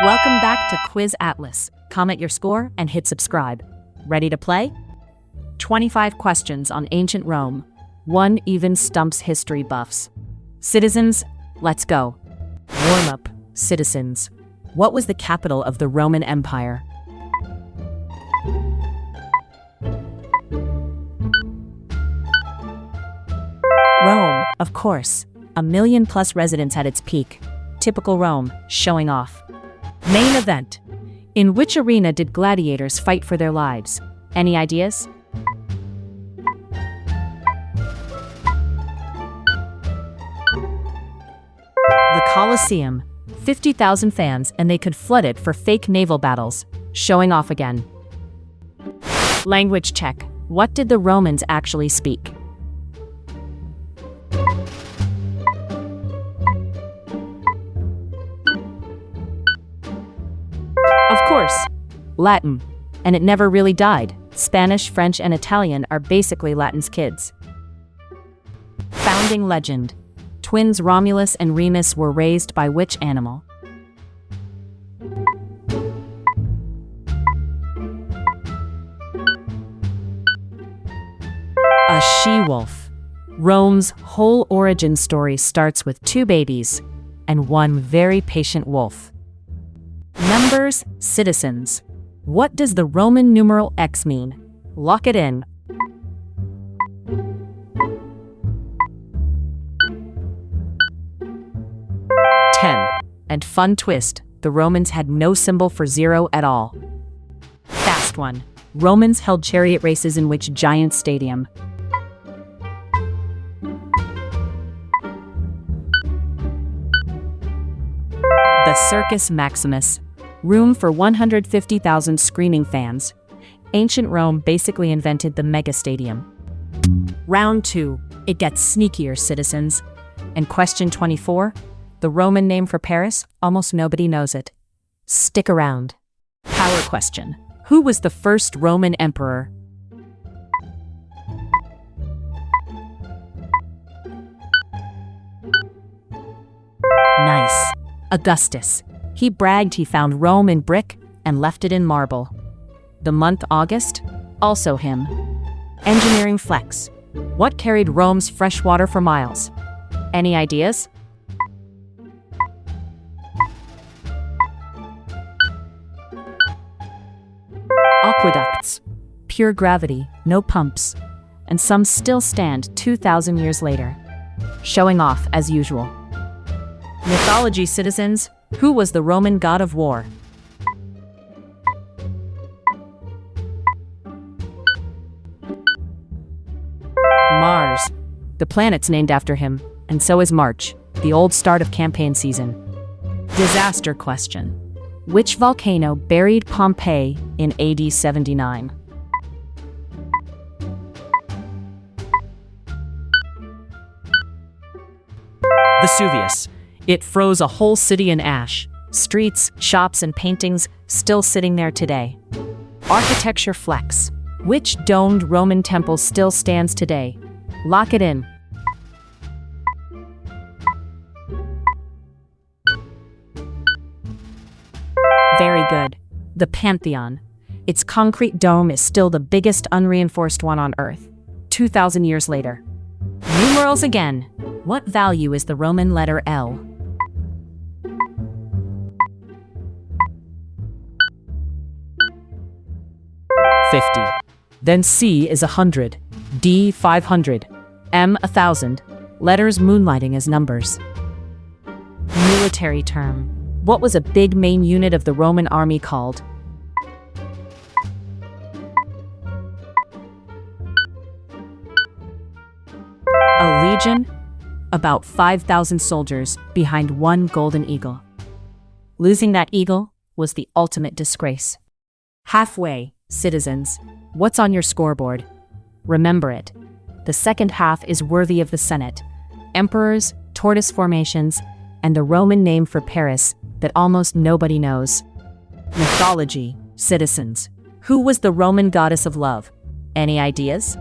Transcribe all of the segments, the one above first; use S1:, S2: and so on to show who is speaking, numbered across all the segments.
S1: Welcome back to QuizAtlas. Comment your score and hit subscribe. Ready to play? 25 questions on ancient Rome. One even stumps history buffs. Citizens, let's go. Warm up, citizens. What was the capital of the Roman Empire? Rome, of course. 1 million plus residents at its peak. Typical Rome, showing off. Main event. In which arena did gladiators fight for their lives? Any ideas? The Colosseum. 50,000 fans and they could flood it for fake naval battles. Showing off again. Language check. What did the Romans actually speak? Of course, Latin. And it never really died. Spanish, French, and Italian are basically Latin's kids. Founding legend. Twins Romulus and Remus were raised by which animal? A she-wolf. Rome's whole origin story starts with 2 babies and 1 very patient wolf. Numbers, citizens. What does the Roman numeral X mean? Lock it in. And fun twist, the Romans had no symbol for 0 at all. Fast one. Romans held chariot races in which giant stadium? The Circus Maximus. Room for 150,000 screaming fans. Ancient Rome basically invented the megastadium. Round 2. It gets sneakier, citizens. And question 24. The Roman name for Paris, almost nobody knows it. Stick around. Power question. Who was the first Roman emperor? Nice. Augustus. He bragged he found Rome in brick and left it in marble. The month August? Also him. Engineering flex. What carried Rome's fresh water for miles? Any ideas? Aqueducts. Pure gravity, no pumps. And some still stand 2,000 years later. Showing off as usual. Mythology, citizens. Who was the Roman god of war? Mars. The planet's named after him, and so is March, the old start of campaign season. Disaster question. Which volcano buried Pompeii in AD 79? Vesuvius. It froze a whole city in ash. Streets, shops, and paintings still sitting there today. Architecture flex. Which domed Roman temple still stands today? Lock it in. Very good. The Pantheon. Its concrete dome is still the biggest unreinforced one on Earth. 2,000 years later. Numerals again. What value is the Roman letter L? $50. Then C is 100, D 500, M 1,000. Letters moonlighting as numbers. Military term. What was a big main unit of the Roman army called? A legion? About 5,000 soldiers behind one golden eagle. Losing that eagle was the ultimate disgrace. Halfway, citizens. What's on your scoreboard? Remember it. The second half is worthy of the Senate, emperors, tortoise formations, and the Roman name for Paris that almost nobody knows. Mythology, citizens. Who was the Roman goddess of love? Any ideas?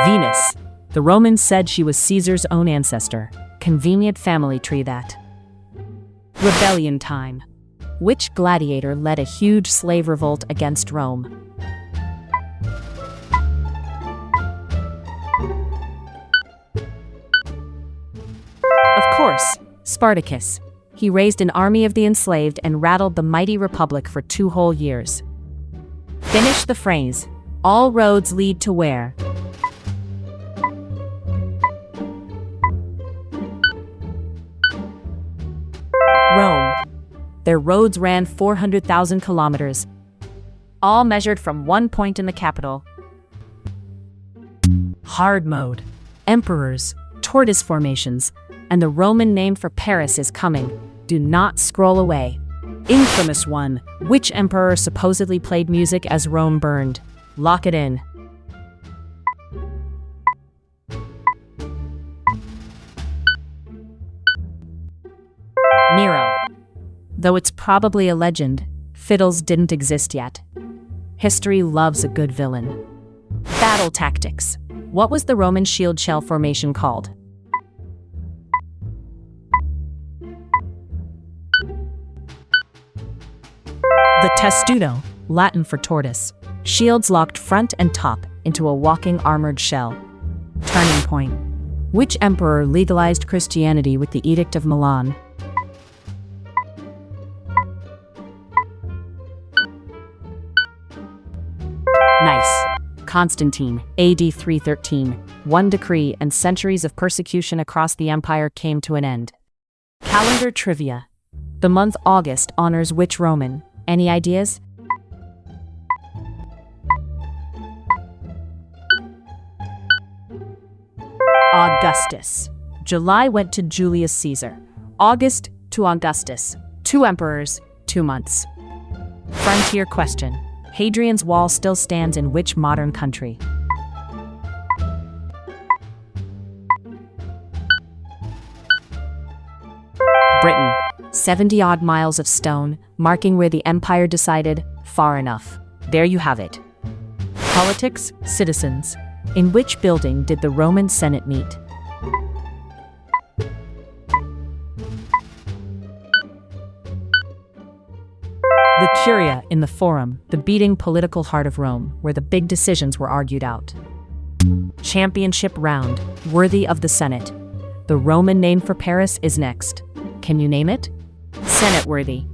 S1: Venus. The Romans said she was Caesar's own ancestor. Convenient family tree that. Rebellion time. Which gladiator led a huge slave revolt against Rome? Of course, Spartacus. He raised an army of the enslaved and rattled the mighty republic for 2 whole years. Finish the phrase. All roads lead to where? Rome. Their roads ran 400,000 kilometers, all measured from one point in the capital. Hard mode. Emperors, tortoise formations, and the Roman name for Paris is coming. Do not scroll away. Infamous one. Which emperor supposedly played music as Rome burned? Lock it in. Nero. Though it's probably a legend, fiddles didn't exist yet. History loves a good villain. Battle tactics. What was the Roman shield shell formation called? The testudo, Latin for tortoise. Shields locked front and top into a walking armored shell. Turning point. Which emperor legalized Christianity with the Edict of Milan? Nice. Constantine, AD 313. One decree and centuries of persecution across the empire came to an end. Calendar trivia. The month August honors which Roman? Any ideas? Augustus. July went to Julius Caesar. August to Augustus. 2 emperors, 2 months. Frontier question. Hadrian's Wall still stands in which modern country? Britain. 70-odd miles of stone, marking where the empire decided, far enough. There you have it. Politics, citizens. In which building did the Roman Senate meet? The Curia in the Forum, the beating political heart of Rome, where the big decisions were argued out. Championship round, worthy of the Senate. The Roman name for Paris is next. Can you name it? Senate worthy.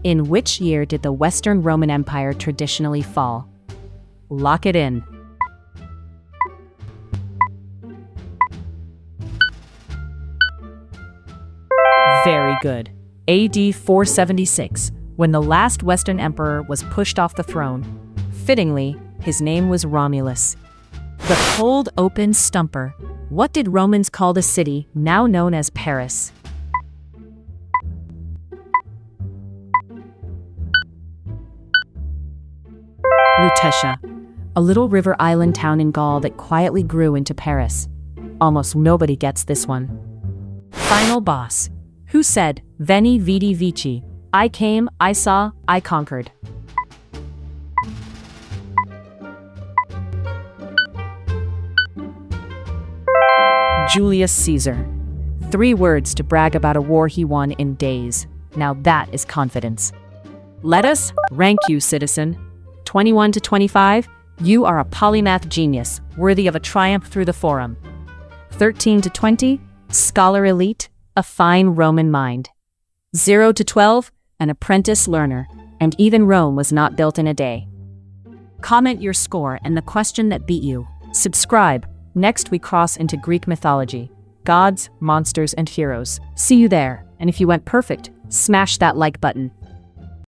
S1: In which year did the Western Roman Empire traditionally fall? Lock it in. Very good. AD 476, when the last Western emperor was pushed off the throne. Fittingly, his name was Romulus. The cold open stumper. What did Romans call the city now known as Paris? Lutetia, a little river island town in Gaul that quietly grew into Paris. Almost nobody gets this one. Final boss. Who said, Veni vidi vici? I came, I saw, I conquered. Julius Caesar. 3 words to brag about a war he won in days. Now that is confidence. Let us rank you, citizen. 21 to 25, you are a polymath genius, worthy of a triumph through the forum. 13 to 20, scholar elite, a fine Roman mind. 0 to 12, an apprentice learner, and even Rome was not built in a day. Comment your score and the question that beat you. Subscribe. Next we cross into Greek mythology. Gods, monsters, and heroes. See you there, and if you went perfect, smash that like button.